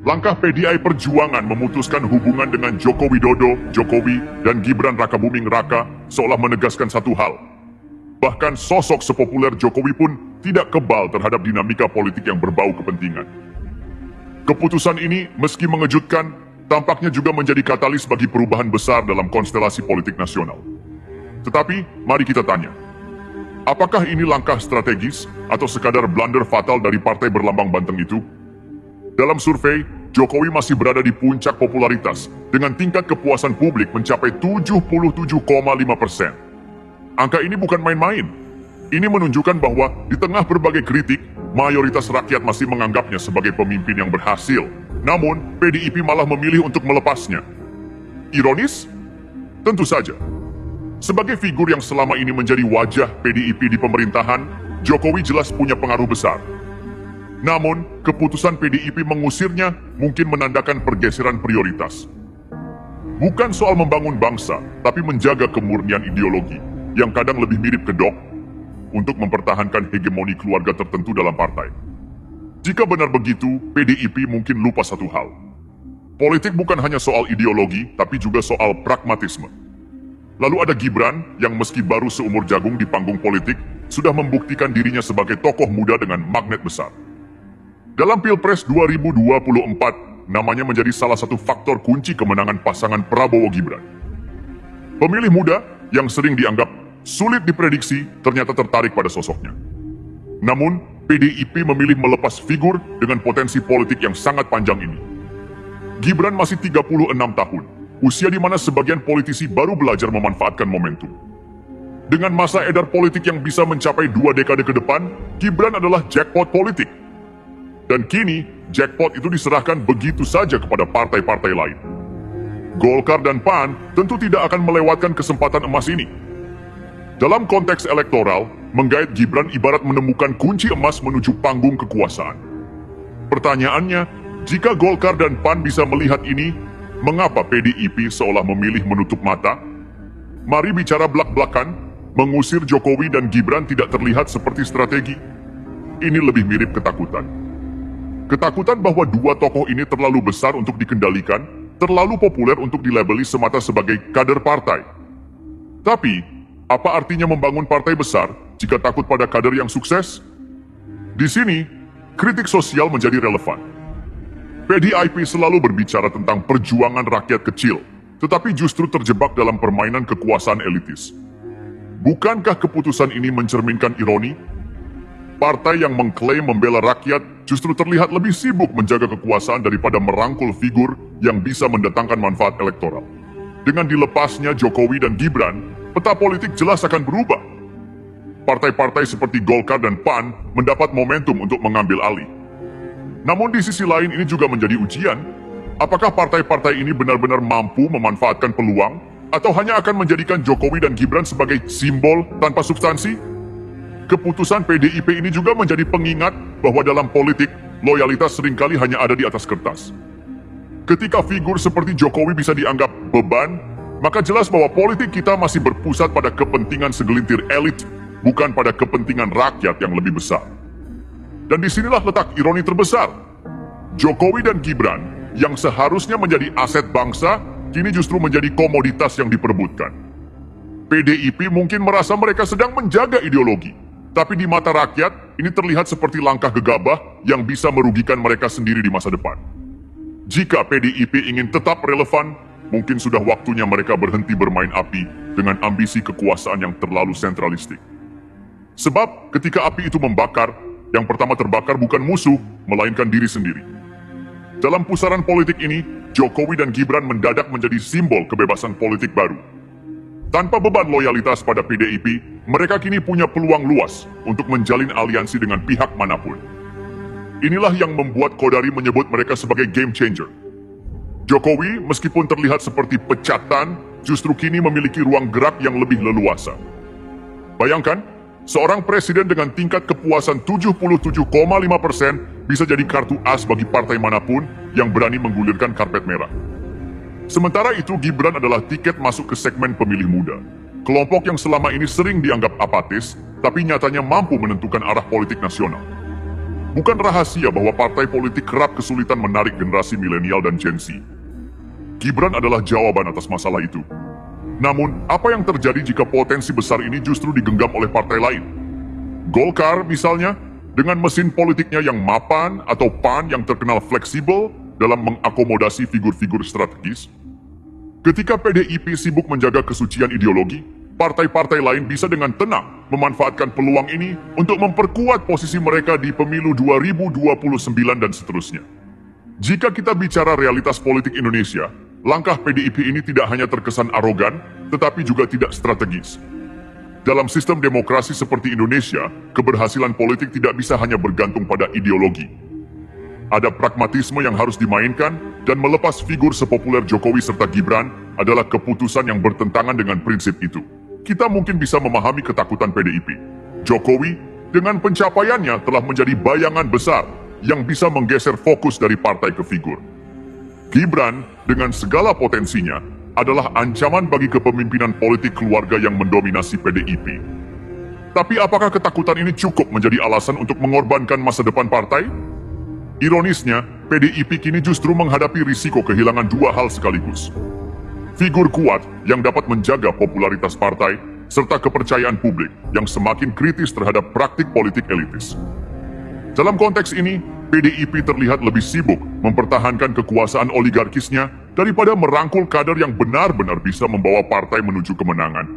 Langkah PDI Perjuangan memutuskan hubungan dengan Joko Widodo, Jokowi, dan Gibran Rakabuming Raka seolah menegaskan satu hal. Bahkan sosok sepopuler Jokowi pun tidak kebal terhadap dinamika politik yang berbau kepentingan. Keputusan ini meski mengejutkan, tampaknya juga menjadi katalis bagi perubahan besar dalam konstelasi politik nasional. Tetapi, mari kita tanya, apakah ini langkah strategis atau sekadar blunder fatal dari partai berlambang banteng itu? Dalam survei, Jokowi masih berada di puncak popularitas dengan tingkat kepuasan publik mencapai 77,5%. Angka ini bukan main-main. Ini menunjukkan bahwa di tengah berbagai kritik, mayoritas rakyat masih menganggapnya sebagai pemimpin yang berhasil. Namun, PDIP malah memilih untuk melepasnya. Ironis? Tentu saja. Sebagai figur yang selama ini menjadi wajah PDIP di pemerintahan, Jokowi jelas punya pengaruh besar. Namun, keputusan PDIP mengusirnya mungkin menandakan pergeseran prioritas. Bukan soal membangun bangsa, tapi menjaga kemurnian ideologi, yang kadang lebih mirip kedok, untuk mempertahankan hegemoni keluarga tertentu dalam partai. Jika benar begitu, PDIP mungkin lupa satu hal. Politik bukan hanya soal ideologi, tapi juga soal pragmatisme. Lalu ada Gibran, yang meski baru seumur jagung di panggung politik, sudah membuktikan dirinya sebagai tokoh muda dengan magnet besar. Dalam Pilpres 2024, namanya menjadi salah satu faktor kunci kemenangan pasangan Prabowo-Gibran. Pemilih muda yang sering dianggap sulit diprediksi ternyata tertarik pada sosoknya. Namun, PDIP memilih melepas figur dengan potensi politik yang sangat panjang ini. Gibran masih 36 tahun, usia di mana sebagian politisi baru belajar memanfaatkan momentum. Dengan masa edar politik yang bisa mencapai 2 dekade ke depan, Gibran adalah jackpot politik. Dan kini, jackpot itu diserahkan begitu saja kepada partai-partai lain. Golkar dan PAN tentu tidak akan melewatkan kesempatan emas ini. Dalam konteks elektoral, menggait Gibran ibarat menemukan kunci emas menuju panggung kekuasaan. Pertanyaannya, jika Golkar dan PAN bisa melihat ini, mengapa PDIP seolah memilih menutup mata? Mari bicara belak-belakan, mengusir Jokowi dan Gibran tidak terlihat seperti strategi. Ini lebih mirip ketakutan. Ketakutan bahwa dua tokoh ini terlalu besar untuk dikendalikan, terlalu populer untuk dilabeli semata sebagai kader partai. Tapi, apa artinya membangun partai besar jika takut pada kader yang sukses? Di sini, kritik sosial menjadi relevan. PDIP selalu berbicara tentang perjuangan rakyat kecil, tetapi justru terjebak dalam permainan kekuasaan elitis. Bukankah keputusan ini mencerminkan ironi? Partai yang mengklaim membela rakyat justru terlihat lebih sibuk menjaga kekuasaan daripada merangkul figur yang bisa mendatangkan manfaat elektoral. Dengan dilepasnya Jokowi dan Gibran, peta politik jelas akan berubah. Partai-partai seperti Golkar dan PAN mendapat momentum untuk mengambil alih. Namun di sisi lain ini juga menjadi ujian. Apakah partai-partai ini benar-benar mampu memanfaatkan peluang atau hanya akan menjadikan Jokowi dan Gibran sebagai simbol tanpa substansi? Keputusan PDIP ini juga menjadi pengingat bahwa dalam politik, loyalitas seringkali hanya ada di atas kertas. Ketika figur seperti Jokowi bisa dianggap beban, maka jelas bahwa politik kita masih berpusat pada kepentingan segelintir elit, bukan pada kepentingan rakyat yang lebih besar. Dan disinilah letak ironi terbesar. Jokowi dan Gibran, yang seharusnya menjadi aset bangsa, kini justru menjadi komoditas yang diperebutkan. PDIP mungkin merasa mereka sedang menjaga ideologi, tapi di mata rakyat, ini terlihat seperti langkah gegabah yang bisa merugikan mereka sendiri di masa depan. Jika PDIP ingin tetap relevan, mungkin sudah waktunya mereka berhenti bermain api dengan ambisi kekuasaan yang terlalu sentralistik. Sebab ketika api itu membakar, yang pertama terbakar bukan musuh, melainkan diri sendiri. Dalam pusaran politik ini, Jokowi dan Gibran mendadak menjadi simbol kebebasan politik baru. Tanpa beban loyalitas pada PDIP, mereka kini punya peluang luas untuk menjalin aliansi dengan pihak manapun. Inilah yang membuat Kodari menyebut mereka sebagai game changer. Jokowi, meskipun terlihat seperti pecatan, justru kini memiliki ruang gerak yang lebih leluasa. Bayangkan, seorang presiden dengan tingkat kepuasan 77,5% bisa jadi kartu as bagi partai manapun yang berani menggulirkan karpet merah. Sementara itu, Gibran adalah tiket masuk ke segmen pemilih muda. Kelompok yang selama ini sering dianggap apatis, tapi nyatanya mampu menentukan arah politik nasional. Bukan rahasia bahwa partai politik kerap kesulitan menarik generasi milenial dan Gen Z. Gibran adalah jawaban atas masalah itu. Namun, apa yang terjadi jika potensi besar ini justru digenggam oleh partai lain? Golkar misalnya, dengan mesin politiknya yang mapan atau PAN yang terkenal fleksibel dalam mengakomodasi figur-figur strategis. Ketika PDIP sibuk menjaga kesucian ideologi, partai-partai lain bisa dengan tenang memanfaatkan peluang ini untuk memperkuat posisi mereka di pemilu 2029 dan seterusnya. Jika kita bicara realitas politik Indonesia, langkah PDIP ini tidak hanya terkesan arogan, tetapi juga tidak strategis. Dalam sistem demokrasi seperti Indonesia, keberhasilan politik tidak bisa hanya bergantung pada ideologi. Ada pragmatisme yang harus dimainkan, dan melepas figur sepopuler Jokowi serta Gibran adalah keputusan yang bertentangan dengan prinsip itu. Kita mungkin bisa memahami ketakutan PDIP. Jokowi, dengan pencapaiannya telah menjadi bayangan besar yang bisa menggeser fokus dari partai ke figur. Gibran, dengan segala potensinya, adalah ancaman bagi kepemimpinan politik keluarga yang mendominasi PDIP. Tapi apakah ketakutan ini cukup menjadi alasan untuk mengorbankan masa depan partai? Ironisnya, PDIP kini justru menghadapi risiko kehilangan dua hal sekaligus. Figur kuat yang dapat menjaga popularitas partai, serta kepercayaan publik yang semakin kritis terhadap praktik politik elitis. Dalam konteks ini, PDIP terlihat lebih sibuk mempertahankan kekuasaan oligarkisnya daripada merangkul kader yang benar-benar bisa membawa partai menuju kemenangan.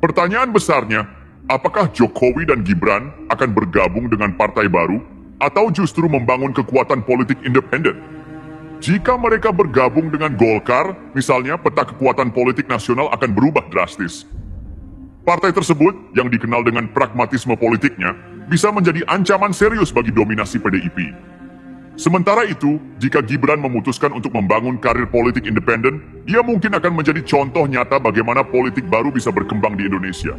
Pertanyaan besarnya, apakah Jokowi dan Gibran akan bergabung dengan partai baru atau justru membangun kekuatan politik independen? Jika mereka bergabung dengan Golkar, misalnya, peta kekuatan politik nasional akan berubah drastis. Partai tersebut, yang dikenal dengan pragmatisme politiknya, bisa menjadi ancaman serius bagi dominasi PDIP. Sementara itu, jika Gibran memutuskan untuk membangun karir politik independen, ia mungkin akan menjadi contoh nyata bagaimana politik baru bisa berkembang di Indonesia.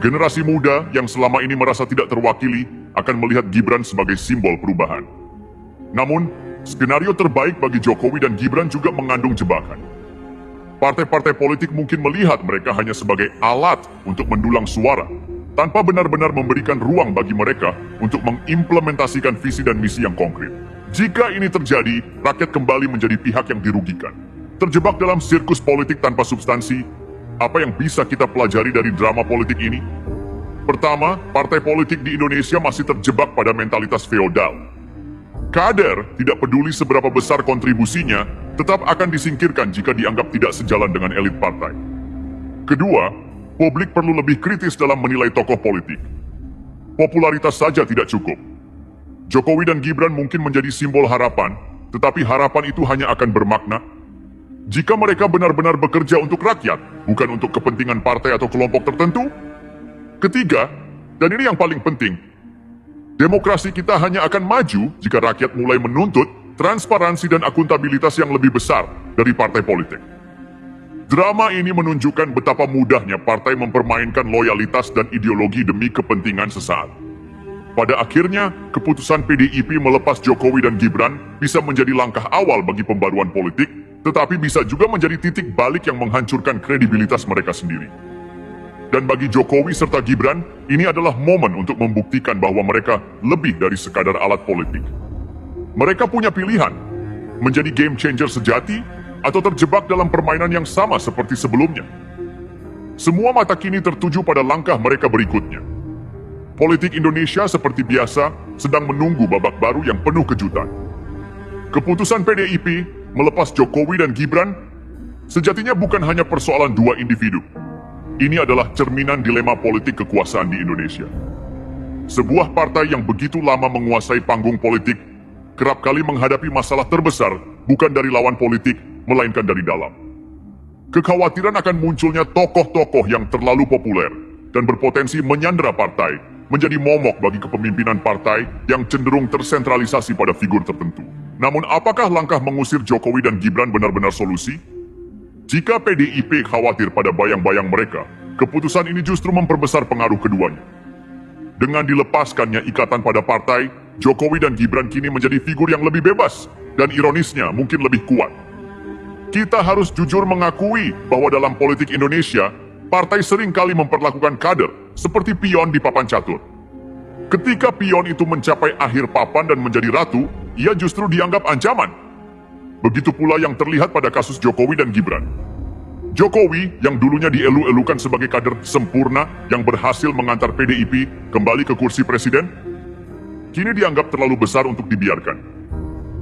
Generasi muda yang selama ini merasa tidak terwakili akan melihat Gibran sebagai simbol perubahan. Namun, skenario terbaik bagi Jokowi dan Gibran juga mengandung jebakan. Partai-partai politik mungkin melihat mereka hanya sebagai alat untuk mendulang suara, tanpa benar-benar memberikan ruang bagi mereka untuk mengimplementasikan visi dan misi yang konkret. Jika ini terjadi, rakyat kembali menjadi pihak yang dirugikan. Terjebak dalam sirkus politik tanpa substansi, apa yang bisa kita pelajari dari drama politik ini? Pertama, partai politik di Indonesia masih terjebak pada mentalitas feodal. Kader tidak peduli seberapa besar kontribusinya, tetap akan disingkirkan jika dianggap tidak sejalan dengan elit partai. Kedua, publik perlu lebih kritis dalam menilai tokoh politik. Popularitas saja tidak cukup. Jokowi dan Gibran mungkin menjadi simbol harapan, tetapi harapan itu hanya akan bermakna jika mereka benar-benar bekerja untuk rakyat, bukan untuk kepentingan partai atau kelompok tertentu. Ketiga, dan ini yang paling penting, demokrasi kita hanya akan maju jika rakyat mulai menuntut transparansi dan akuntabilitas yang lebih besar dari partai politik. Drama ini menunjukkan betapa mudahnya partai mempermainkan loyalitas dan ideologi demi kepentingan sesaat. Pada akhirnya, keputusan PDIP melepas Jokowi dan Gibran bisa menjadi langkah awal bagi pembaruan politik, tetapi bisa juga menjadi titik balik yang menghancurkan kredibilitas mereka sendiri. Dan bagi Jokowi serta Gibran, ini adalah momen untuk membuktikan bahwa mereka lebih dari sekadar alat politik. Mereka punya pilihan, menjadi game changer sejati, atau terjebak dalam permainan yang sama seperti sebelumnya. Semua mata kini tertuju pada langkah mereka berikutnya. Politik Indonesia seperti biasa sedang menunggu babak baru yang penuh kejutan. Keputusan PDIP melepas Jokowi dan Gibran sejatinya bukan hanya persoalan dua individu. Ini adalah cerminan dilema politik kekuasaan di Indonesia. Sebuah partai yang begitu lama menguasai panggung politik kerap kali menghadapi masalah terbesar bukan dari lawan politik, melainkan dari dalam. Kekhawatiran akan munculnya tokoh-tokoh yang terlalu populer dan berpotensi menyandera partai menjadi momok bagi kepemimpinan partai yang cenderung tersentralisasi pada figur tertentu. Namun apakah langkah mengusir Jokowi dan Gibran benar-benar solusi? Jika PDIP khawatir pada bayang-bayang mereka, keputusan ini justru memperbesar pengaruh keduanya. Dengan dilepaskannya ikatan pada partai, Jokowi dan Gibran kini menjadi figur yang lebih bebas dan ironisnya mungkin lebih kuat. Kita harus jujur mengakui bahwa dalam politik Indonesia, partai sering kali memperlakukan kader seperti pion di papan catur. Ketika pion itu mencapai akhir papan dan menjadi ratu, ia justru dianggap ancaman. Begitu pula yang terlihat pada kasus Jokowi dan Gibran. Jokowi yang dulunya dielu-elukan sebagai kader sempurna yang berhasil mengantar PDIP kembali ke kursi presiden, kini dianggap terlalu besar untuk dibiarkan.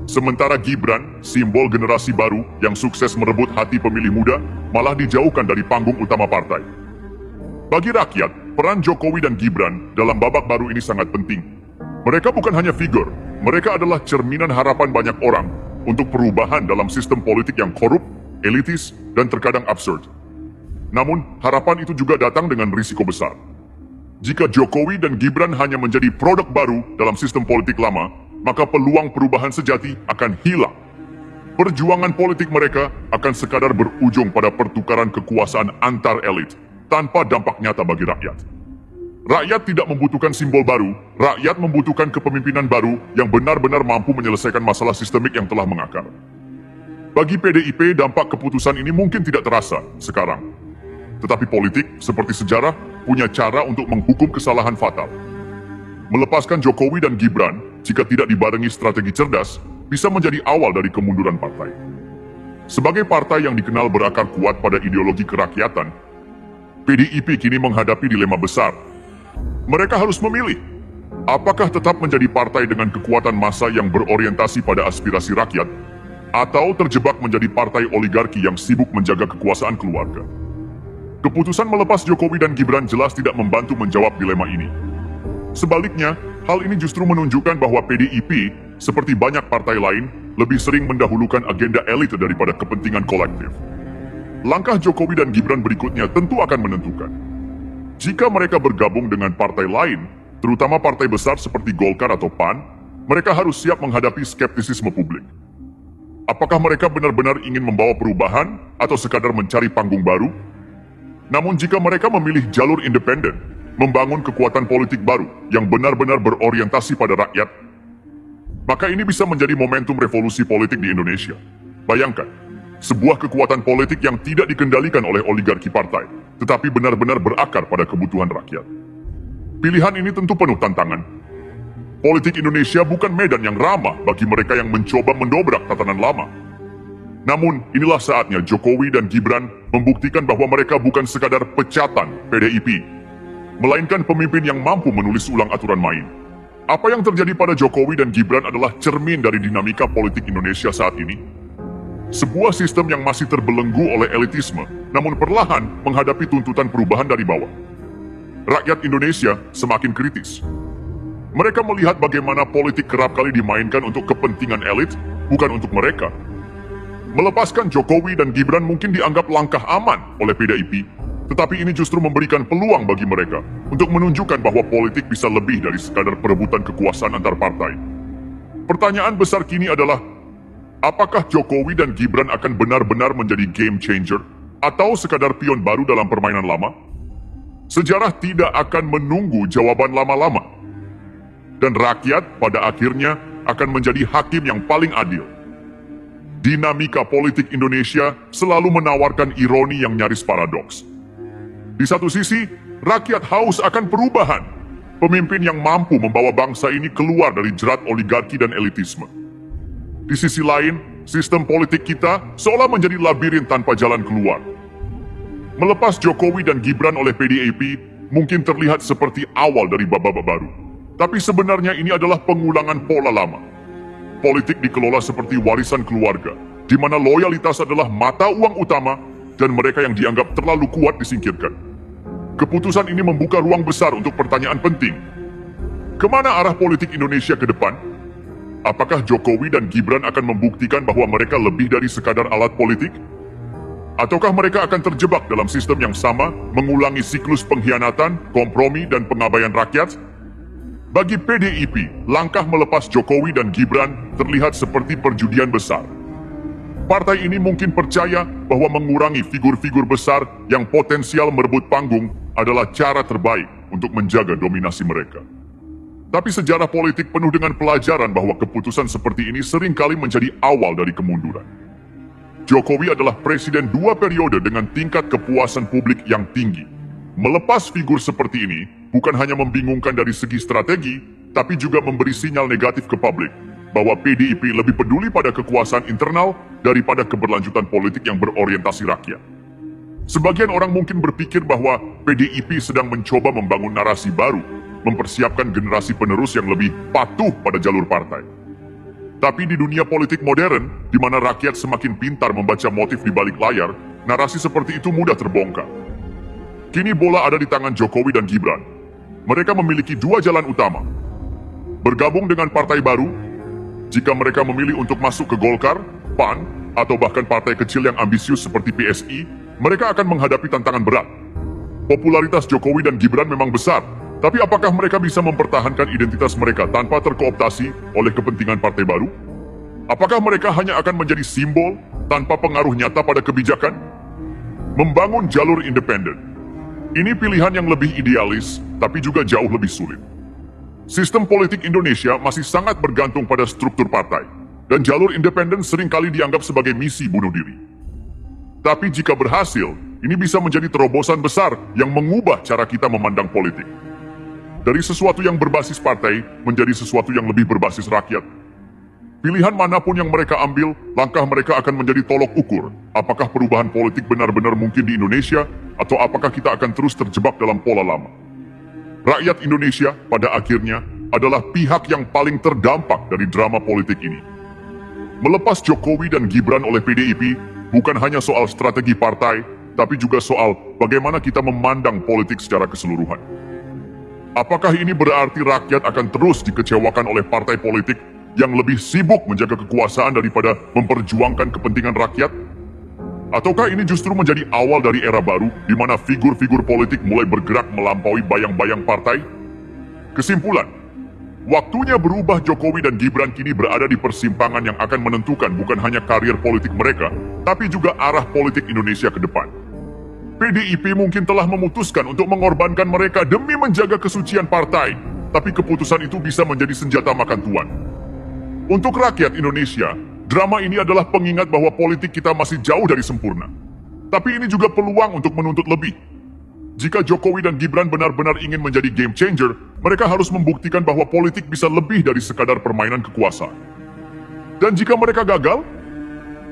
Sementara Gibran, simbol generasi baru yang sukses merebut hati pemilih muda, malah dijauhkan dari panggung utama partai. Bagi rakyat, peran Jokowi dan Gibran dalam babak baru ini sangat penting. Mereka bukan hanya figur, mereka adalah cerminan harapan banyak orang untuk perubahan dalam sistem politik yang korup, elitis, dan terkadang absurd. Namun, harapan itu juga datang dengan risiko besar. Jika Jokowi dan Gibran hanya menjadi produk baru dalam sistem politik lama, maka peluang perubahan sejati akan hilang. Perjuangan politik mereka akan sekadar berujung pada pertukaran kekuasaan antar elit, tanpa dampak nyata bagi rakyat. Rakyat tidak membutuhkan simbol baru, rakyat membutuhkan kepemimpinan baru yang benar-benar mampu menyelesaikan masalah sistemik yang telah mengakar. Bagi PDIP, dampak keputusan ini mungkin tidak terasa sekarang. Tetapi politik, seperti sejarah, punya cara untuk menghukum kesalahan fatal. Melepaskan Jokowi dan Gibran, jika tidak dibarengi strategi cerdas, bisa menjadi awal dari kemunduran partai. Sebagai partai yang dikenal berakar kuat pada ideologi kerakyatan, PDIP kini menghadapi dilema besar. Mereka harus memilih, apakah tetap menjadi partai dengan kekuatan massa yang berorientasi pada aspirasi rakyat, atau terjebak menjadi partai oligarki yang sibuk menjaga kekuasaan keluarga. Keputusan melepas Jokowi dan Gibran jelas tidak membantu menjawab dilema ini. Sebaliknya, hal ini justru menunjukkan bahwa PDIP, seperti banyak partai lain, lebih sering mendahulukan agenda elit daripada kepentingan kolektif. Langkah Jokowi dan Gibran berikutnya tentu akan menentukan. Jika mereka bergabung dengan partai lain, terutama partai besar seperti Golkar atau PAN, mereka harus siap menghadapi skeptisisme publik. Apakah mereka benar-benar ingin membawa perubahan atau sekadar mencari panggung baru? Namun jika mereka memilih jalur independen, membangun kekuatan politik baru yang benar-benar berorientasi pada rakyat, maka ini bisa menjadi momentum revolusi politik di Indonesia. Bayangkan, sebuah kekuatan politik yang tidak dikendalikan oleh oligarki partai, tetapi benar-benar berakar pada kebutuhan rakyat. Pilihan ini tentu penuh tantangan. Politik Indonesia bukan medan yang ramah bagi mereka yang mencoba mendobrak tatanan lama. Namun, inilah saatnya Jokowi dan Gibran membuktikan bahwa mereka bukan sekadar pecatan PDIP, melainkan pemimpin yang mampu menulis ulang aturan main. Apa yang terjadi pada Jokowi dan Gibran adalah cermin dari dinamika politik Indonesia saat ini. Sebuah sistem yang masih terbelenggu oleh elitisme, namun perlahan menghadapi tuntutan perubahan dari bawah. Rakyat Indonesia semakin kritis. Mereka melihat bagaimana politik kerap kali dimainkan untuk kepentingan elit, bukan untuk mereka. Melepaskan Jokowi dan Gibran mungkin dianggap langkah aman oleh PDIP, tetapi ini justru memberikan peluang bagi mereka untuk menunjukkan bahwa politik bisa lebih dari sekadar perebutan kekuasaan antar partai. Pertanyaan besar kini adalah, apakah Jokowi dan Gibran akan benar-benar menjadi game changer atau sekadar pion baru dalam permainan lama? Sejarah tidak akan menunggu jawaban lama-lama. Dan rakyat pada akhirnya akan menjadi hakim yang paling adil. Dinamika politik Indonesia selalu menawarkan ironi yang nyaris paradoks. Di satu sisi, rakyat haus akan perubahan, pemimpin yang mampu membawa bangsa ini keluar dari jerat oligarki dan elitisme. Di sisi lain, sistem politik kita seolah menjadi labirin tanpa jalan keluar. Melepas Jokowi dan Gibran oleh PDIP mungkin terlihat seperti awal dari babak baru. Tapi sebenarnya ini adalah pengulangan pola lama. Politik dikelola seperti warisan keluarga, di mana loyalitas adalah mata uang utama dan mereka yang dianggap terlalu kuat disingkirkan. Keputusan ini membuka ruang besar untuk pertanyaan penting. Kemana arah politik Indonesia ke depan? Apakah Jokowi dan Gibran akan membuktikan bahwa mereka lebih dari sekadar alat politik? Ataukah mereka akan terjebak dalam sistem yang sama, mengulangi siklus pengkhianatan, kompromi, dan pengabaian rakyat? Bagi PDIP, langkah melepas Jokowi dan Gibran terlihat seperti perjudian besar. Partai ini mungkin percaya bahwa mengurangi figur-figur besar yang potensial merebut panggung adalah cara terbaik untuk menjaga dominasi mereka. Tapi sejarah politik penuh dengan pelajaran bahwa keputusan seperti ini seringkali menjadi awal dari kemunduran. Jokowi adalah presiden 2 periode dengan tingkat kepuasan publik yang tinggi. Melepas figur seperti ini bukan hanya membingungkan dari segi strategi, tapi juga memberi sinyal negatif ke publik bahwa PDIP lebih peduli pada kekuasaan internal daripada keberlanjutan politik yang berorientasi rakyat. Sebagian orang mungkin berpikir bahwa PDIP sedang mencoba membangun narasi baru, mempersiapkan generasi penerus yang lebih patuh pada jalur partai. Tapi di dunia politik modern, di mana rakyat semakin pintar membaca motif di balik layar, narasi seperti itu mudah terbongkar. Kini bola ada di tangan Jokowi dan Gibran. Mereka memiliki dua jalan utama. Bergabung dengan partai baru, jika mereka memilih untuk masuk ke Golkar, PAN, atau bahkan partai kecil yang ambisius seperti PSI, mereka akan menghadapi tantangan berat. Popularitas Jokowi dan Gibran memang besar, tapi apakah mereka bisa mempertahankan identitas mereka tanpa terkooptasi oleh kepentingan partai baru? Apakah mereka hanya akan menjadi simbol tanpa pengaruh nyata pada kebijakan? Membangun jalur independen. Ini pilihan yang lebih idealis, tapi juga jauh lebih sulit. Sistem politik Indonesia masih sangat bergantung pada struktur partai, dan jalur independen seringkali dianggap sebagai misi bunuh diri. Tapi jika berhasil, ini bisa menjadi terobosan besar yang mengubah cara kita memandang politik. Dari sesuatu yang berbasis partai menjadi sesuatu yang lebih berbasis rakyat. Pilihan manapun yang mereka ambil, langkah mereka akan menjadi tolok ukur apakah perubahan politik benar-benar mungkin di Indonesia atau apakah kita akan terus terjebak dalam pola lama. Rakyat Indonesia pada akhirnya adalah pihak yang paling terdampak dari drama politik ini. Melepas Jokowi dan Gibran oleh PDIP bukan hanya soal strategi partai, tapi juga soal bagaimana kita memandang politik secara keseluruhan. Apakah ini berarti rakyat akan terus dikecewakan oleh partai politik yang lebih sibuk menjaga kekuasaan daripada memperjuangkan kepentingan rakyat? Ataukah ini justru menjadi awal dari era baru di mana figur-figur politik mulai bergerak melampaui bayang-bayang partai? Kesimpulan, waktunya berubah. Jokowi dan Gibran kini berada di persimpangan yang akan menentukan bukan hanya karir politik mereka, tapi juga arah politik Indonesia ke depan. PDIP mungkin telah memutuskan untuk mengorbankan mereka demi menjaga kesucian partai, tapi keputusan itu bisa menjadi senjata makan tuan. Untuk rakyat Indonesia, drama ini adalah pengingat bahwa politik kita masih jauh dari sempurna. Tapi ini juga peluang untuk menuntut lebih. Jika Jokowi dan Gibran benar-benar ingin menjadi game changer, mereka harus membuktikan bahwa politik bisa lebih dari sekadar permainan kekuasaan. Dan jika mereka gagal,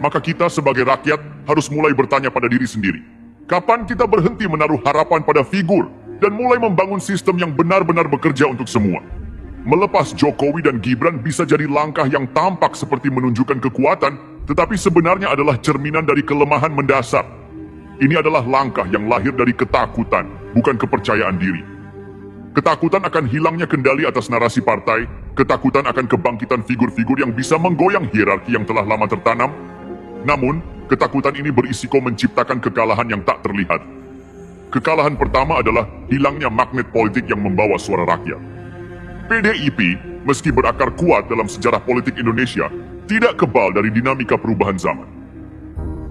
maka kita sebagai rakyat harus mulai bertanya pada diri sendiri. Kapan kita berhenti menaruh harapan pada figur dan mulai membangun sistem yang benar-benar bekerja untuk semua? Melepas Jokowi dan Gibran bisa jadi langkah yang tampak seperti menunjukkan kekuatan, tetapi sebenarnya adalah cerminan dari kelemahan mendasar. Ini adalah langkah yang lahir dari ketakutan, bukan kepercayaan diri. Ketakutan akan hilangnya kendali atas narasi partai, ketakutan akan kebangkitan figur-figur yang bisa menggoyang hierarki yang telah lama tertanam. Namun, ketakutan ini berisiko menciptakan kekalahan yang tak terlihat. Kekalahan pertama adalah hilangnya magnet politik yang membawa suara rakyat. PDIP, meski berakar kuat dalam sejarah politik Indonesia, tidak kebal dari dinamika perubahan zaman.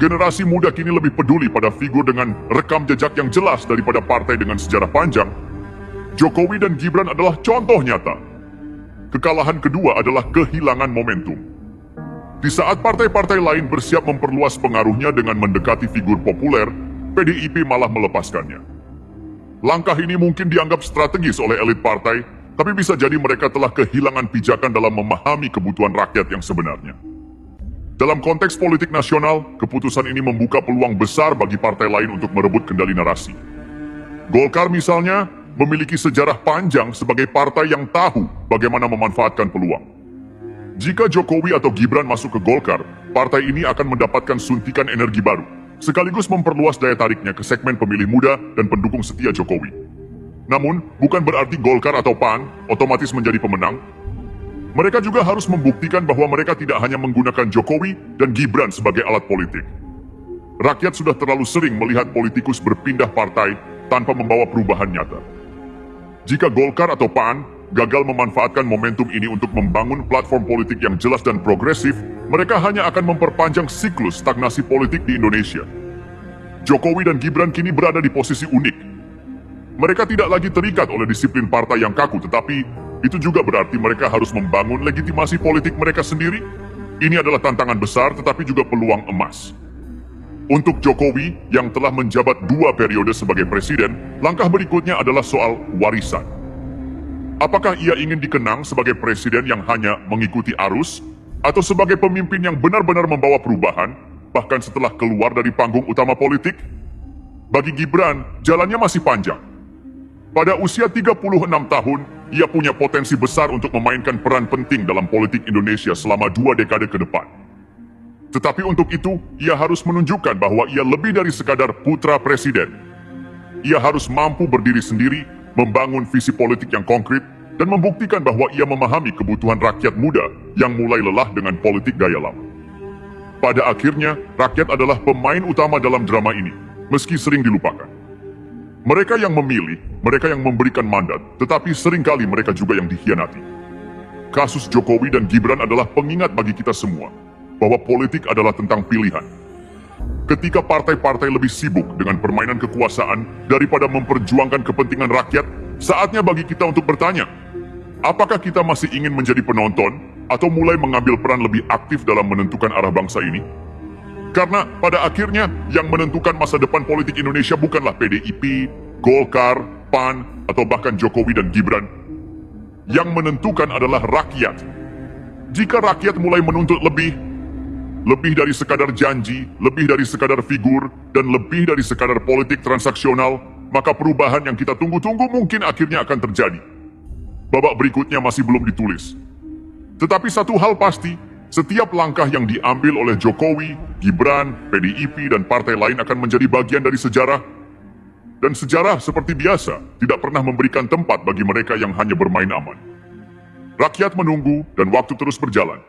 Generasi muda kini lebih peduli pada figur dengan rekam jejak yang jelas daripada partai dengan sejarah panjang. Jokowi dan Gibran adalah contoh nyata. Kekalahan kedua adalah kehilangan momentum. Di saat partai-partai lain bersiap memperluas pengaruhnya dengan mendekati figur populer, PDIP malah melepaskannya. Langkah ini mungkin dianggap strategis oleh elit partai, tapi bisa jadi mereka telah kehilangan pijakan dalam memahami kebutuhan rakyat yang sebenarnya. Dalam konteks politik nasional, keputusan ini membuka peluang besar bagi partai lain untuk merebut kendali narasi. Golkar misalnya memiliki sejarah panjang sebagai partai yang tahu bagaimana memanfaatkan peluang. Jika Jokowi atau Gibran masuk ke Golkar, partai ini akan mendapatkan suntikan energi baru, sekaligus memperluas daya tariknya ke segmen pemilih muda dan pendukung setia Jokowi. Namun, bukan berarti Golkar atau PAN otomatis menjadi pemenang. Mereka juga harus membuktikan bahwa mereka tidak hanya menggunakan Jokowi dan Gibran sebagai alat politik. Rakyat sudah terlalu sering melihat politikus berpindah partai tanpa membawa perubahan nyata. Jika Golkar atau PAN gagal memanfaatkan momentum ini untuk membangun platform politik yang jelas dan progresif, mereka hanya akan memperpanjang siklus stagnasi politik di Indonesia. Jokowi dan Gibran kini berada di posisi unik. Mereka tidak lagi terikat oleh disiplin partai yang kaku, tetapi itu juga berarti mereka harus membangun legitimasi politik mereka sendiri. Ini adalah tantangan besar tetapi juga peluang emas. Untuk Jokowi yang telah menjabat 2 periode sebagai presiden, langkah berikutnya adalah soal warisan. Apakah ia ingin dikenang sebagai presiden yang hanya mengikuti arus, atau sebagai pemimpin yang benar-benar membawa perubahan, bahkan setelah keluar dari panggung utama politik? Bagi Gibran, jalannya masih panjang. Pada usia 36 tahun, ia punya potensi besar untuk memainkan peran penting dalam politik Indonesia selama 2 dekade ke depan. Tetapi untuk itu, ia harus menunjukkan bahwa ia lebih dari sekadar putra presiden. Ia harus mampu berdiri sendiri, membangun visi politik yang konkret, dan membuktikan bahwa ia memahami kebutuhan rakyat muda yang mulai lelah dengan politik gaya lama. Pada akhirnya, rakyat adalah pemain utama dalam drama ini, meski sering dilupakan. Mereka yang memilih, mereka yang memberikan mandat, tetapi seringkali mereka juga yang dikhianati. Kasus Jokowi dan Gibran adalah pengingat bagi kita semua, bahwa politik adalah tentang pilihan. Ketika partai-partai lebih sibuk dengan permainan kekuasaan daripada memperjuangkan kepentingan rakyat, saatnya bagi kita untuk bertanya, apakah kita masih ingin menjadi penonton atau mulai mengambil peran lebih aktif dalam menentukan arah bangsa ini? Karena pada akhirnya yang menentukan masa depan politik Indonesia bukanlah PDIP, Golkar, PAN, atau bahkan Jokowi dan Gibran. Yang menentukan adalah rakyat. Jika rakyat mulai menuntut lebih dari sekadar janji, lebih dari sekadar figur, dan lebih dari sekadar politik transaksional, maka perubahan yang kita tunggu-tunggu mungkin akhirnya akan terjadi. Babak berikutnya masih belum ditulis. Tetapi satu hal pasti, setiap langkah yang diambil oleh Jokowi, Gibran, PDIP, dan partai lain akan menjadi bagian dari sejarah. Dan sejarah seperti biasa, tidak pernah memberikan tempat bagi mereka yang hanya bermain aman. Rakyat menunggu dan waktu terus berjalan.